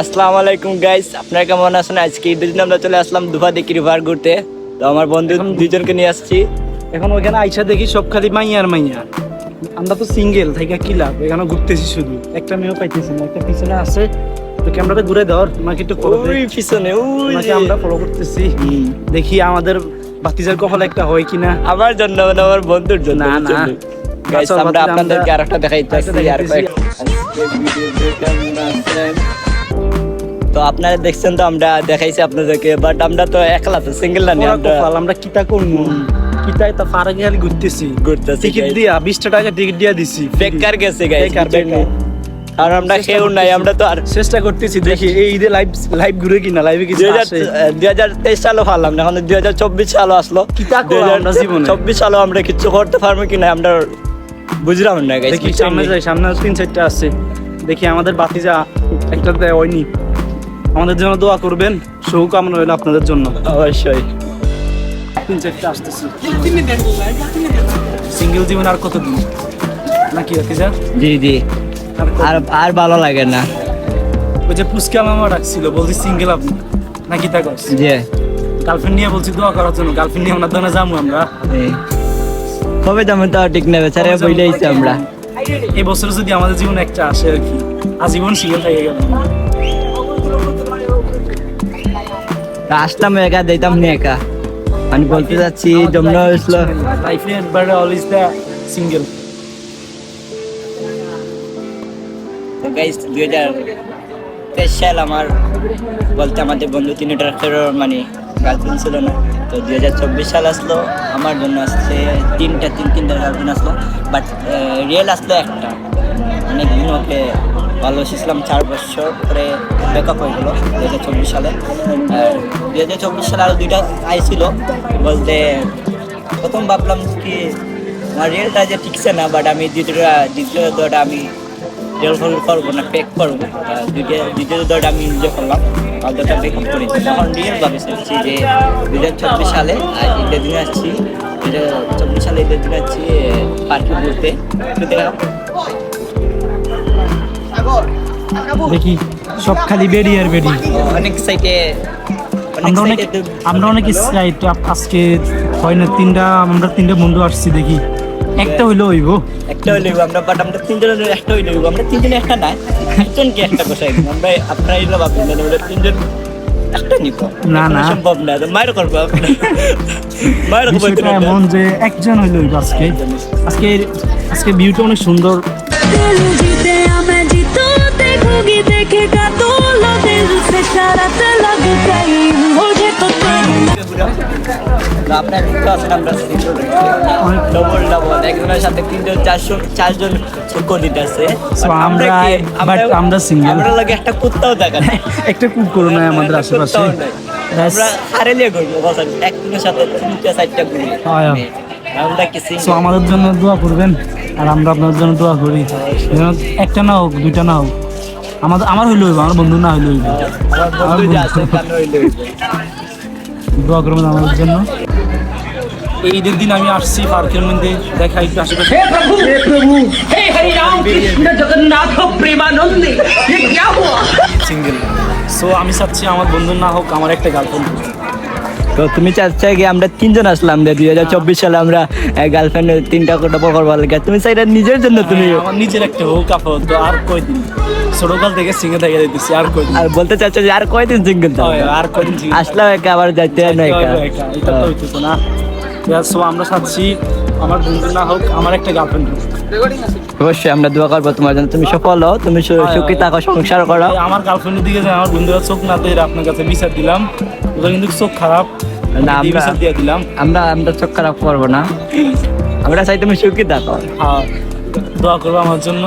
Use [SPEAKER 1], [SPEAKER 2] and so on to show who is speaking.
[SPEAKER 1] আসসালামু আলাইকুম গাইস, আপনারা কেমন আছেন? আজকে ঈদের দিন আমরা চলে আসলাম দুফাদিকি রিভার ঘুরতে। তো আমার বন্ধু দুইজনকে নিয়ে আসছি।
[SPEAKER 2] এখন ওইখানে আইসা দেখি সব খালি মাইয়া আর মাইয়া। আমরা তো সিঙ্গেল থেকে কি লাভ, এখানে ঘুরতেছি শুধু, একটা মেয়েও পাইতেছি না। একটা পিছনে আছে, তো ক্যামেরাটা ঘুরে ধর, তোমাকে একটু ফলো
[SPEAKER 1] ওই পিছনে ওই
[SPEAKER 2] তোমাকে আমরা ফলো করতেছি। দেখি আমাদের বাতিজার কপালে একটা হয় কিনা।
[SPEAKER 1] আমার জন্য মানে আমার বন্ধুর জন্য।
[SPEAKER 2] না, না।
[SPEAKER 1] গাইস
[SPEAKER 2] চল,
[SPEAKER 1] আমরা
[SPEAKER 2] বাতিজা,
[SPEAKER 1] আপনাদেরকে আরেকটা দেখাইতেছি আর
[SPEAKER 2] দেখাইতেছি।
[SPEAKER 1] তো আপনারা দেখছেন, তো আমরা দেখাইছি আপনাদেরকে, বাট আমরা তো একলা, তো সিঙ্গেল না,
[SPEAKER 2] ওরা
[SPEAKER 1] আমরা
[SPEAKER 2] কপাল, আমরা কিতা করবো, কিতায় তা পারে খালি ঘুরতেছি।
[SPEAKER 1] ঘুরতেছি
[SPEAKER 2] টিকিট দিয়া 20 টাকা টিকিট দিয়া দিছি।
[SPEAKER 1] বেকার গেছে গাইস,
[SPEAKER 2] বেকার, বেকার।
[SPEAKER 1] আর আমরা কেউ নাই, আমরা তো আর
[SPEAKER 2] চেষ্টা করতেছি, দেখি এই ঈদে লাইভ ঘুরে কিনা, লাইভে কিছু আসে।
[SPEAKER 1] 2023 সালও পারলাম না, এখন 2024 সালও আসলো।
[SPEAKER 2] কিতা করলাম আমরা জীবনে?
[SPEAKER 1] 24 সালও আমরা কিছু করতে পারবো কিনা আমরা বুঝলাম না গাইস।
[SPEAKER 2] দেখি সামনে যাই, সামনে 3-4টা আছে, দেখি আমাদের বাতিজা একটা দেয় হয়নি। আমাদের জন্য দোয়া করবেন, শুভকামনা রইল আপনাদের জন্য।
[SPEAKER 1] অবশ্যই
[SPEAKER 2] 3-4টা আসতেছি। সিঙ্গেল জীবন আর কতদিন নাকি বাতিজা?
[SPEAKER 1] জি জি, আর আর ভালো লাগে না।
[SPEAKER 2] ওই যে পুচকা মামা ডাকছিল, বলছি সিঙ্গেল আপনি নাকি তা করছি।
[SPEAKER 1] জি,
[SPEAKER 2] গার্লফ্রেন্ড নিয়ে বলছি দোয়া করার জন্য। গার্লফ্রেন্ড নিয়ে ওনার দোকানে যাবো আমরা।
[SPEAKER 1] কবে যাবো তাও ঠিক না, বেচারে বইলেইছি আমরা।
[SPEAKER 2] এই বছর যদি আমাদের জীবনে একটা আসে আর কি, আজীবন সিঙ্গেল থেকে গেল।
[SPEAKER 1] তা আসলাম একা, দিতাম নি একা, আমি বলতে যাচ্ছি জমনা হয়েছিল।
[SPEAKER 2] লাইফে একবার অলওয়েজ দা সিঙ্গেল।
[SPEAKER 1] তো গাইস 2023 সাল আমার বলতে আমাদের বন্ধু তিনটার মানে গার্লফ্রেন্ড ছিল না। তো 2024 সাল আসলো, আমার জন্য আসছে তিনটা গার্লফ্রেন্ড আসলো, বাট রিয়েল আসলো একটা। অনেকদিন ওকে ভালোবেসেছিলাম, 4 বছর পরে ব্রেকআপ হয়ে গেলো 2024 সালে। আর 2024 সালে আরও 2টা আইছিল, বলতে প্রথম ভাবলাম কি আমার রিয়েলটা যে ঠিকছে না, বাট আমি দ্বিতীয়টা আমি রিয়েল করবো না, পেক করবো। দ্বিতীয়টা আমি এনজয় করলাম, আর দুটা ব্রেকআপ করি। তখন রিয়েল ভাবে চাচ্ছি যে 2024 সালে ঈদের দিন আসছি, 2024 সালে ঈদের দিন আসছি পার্কে ঘুরতে।
[SPEAKER 2] দেখি সব খালি বেডি আর বেডি।
[SPEAKER 1] অনেক সাইটে
[SPEAKER 2] আমরা অনেক এক্সাইট। আজকে হয় না, আমরা তিনটা বন্ধু আসছি, দেখি একটা হইলো হইব।
[SPEAKER 1] একটা হইলে আমরা, বাট আমরা তিনজনের একটা হইলে আমরা তিনজনে একটা না, একজনকে একটা বসাই দিব আমরা। আপনারা এগুলো ভাববেন না, আমরা তিনজন একটা নিব
[SPEAKER 2] না, না।
[SPEAKER 1] সম্ভব না, মায়ের করবো মায়ের
[SPEAKER 2] বিষয়টা এমন যে একজন হইলো হইব। আজকে ভিউটা অনেক সুন্দর।
[SPEAKER 3] दिल जीते या मैं जीतूं, देखूंगी देखेगा तू लो दिल से शरारत लग गई मुझे तो तेरी
[SPEAKER 1] আপনার কিন্তু আসলে আমরা ডবল একজনের সাথে 3-4জন চক্কর দিতে আছে।
[SPEAKER 2] আমরা সিঙ্গেল।
[SPEAKER 1] আমরা লাগে একটা কুত্তাও দেখা নাই,
[SPEAKER 2] একটা কুক করো না আমাদের আশেপাশে।
[SPEAKER 1] আমরা হারেলিয়ে করবো বসান একজনের সাথে 3-4টা ঘুরি। আমরা কি
[SPEAKER 2] সো আমাদের জন্য দোয়া করবেন, আর আমরা আপনাদের জন্য দোয়া করি। যেন একটা না হোক, 2টা না হোক, আমার হইলে হইব, আমার বন্ধু না হইলে হইব।
[SPEAKER 1] আমার বন্ধু যে আছে কেন হইলে
[SPEAKER 2] দোয়া করবেন আমাদের জন্য। এই ঈদের দিন আমি আসছি পার্কের মধ্যে, দেখা একটু আশেপাশে। সিঙ্গেল। সো আমি চাচ্ছি আমার বন্ধু না হোক, আমার একটা গার্লফ্রেন্ড।
[SPEAKER 1] তো তুমি চাচ্ছ কি আমরা 3জন আসলাম 2024 সালে আমরা গার্লফ্রেন্ড 3টা ডবল করবার লাগে, তুমি চাইটা নিজের জন্য? তুমি
[SPEAKER 2] আমার নিজের একটা হোক আপাতত, আর কয়দিন ছোটকাল থেকে সিঙ্গেল থেকে দিতেছি, আর কয়দিন।
[SPEAKER 1] আর বলতে চাচ্ছ যে আর কয়দিন সিঙ্গেল
[SPEAKER 2] আর কয়দিন
[SPEAKER 1] আসলাম একা, আবার যাইতে হয় না একা।
[SPEAKER 2] এটা তো হইতেছে না। সো আমরা চাচ্ছি আমার বন্ধু না হোক, আমার একটা গার্লফ্রেন্ড হোক।
[SPEAKER 1] অবশ্যই আমরা দোয়া করবো তোমার জন্য, তুমি সফল হও, তুমি সুখী থাকো, সংসার করো।
[SPEAKER 2] আমার গার্লফ্রেন্ডের দিকে যায় আমার বন্ধুরা চোখ না দিয়ে আপনার কাছে বিচার দিলাম, ওদের কিন্তু চোখ খারাপ
[SPEAKER 1] না,
[SPEAKER 2] বিচার দিয়ে দিলাম।
[SPEAKER 1] আমরা চোখ খারাপ করবো না, আমরা চাই তুমি সুখী থাকো।
[SPEAKER 2] দোয়া করবো আমার জন্য।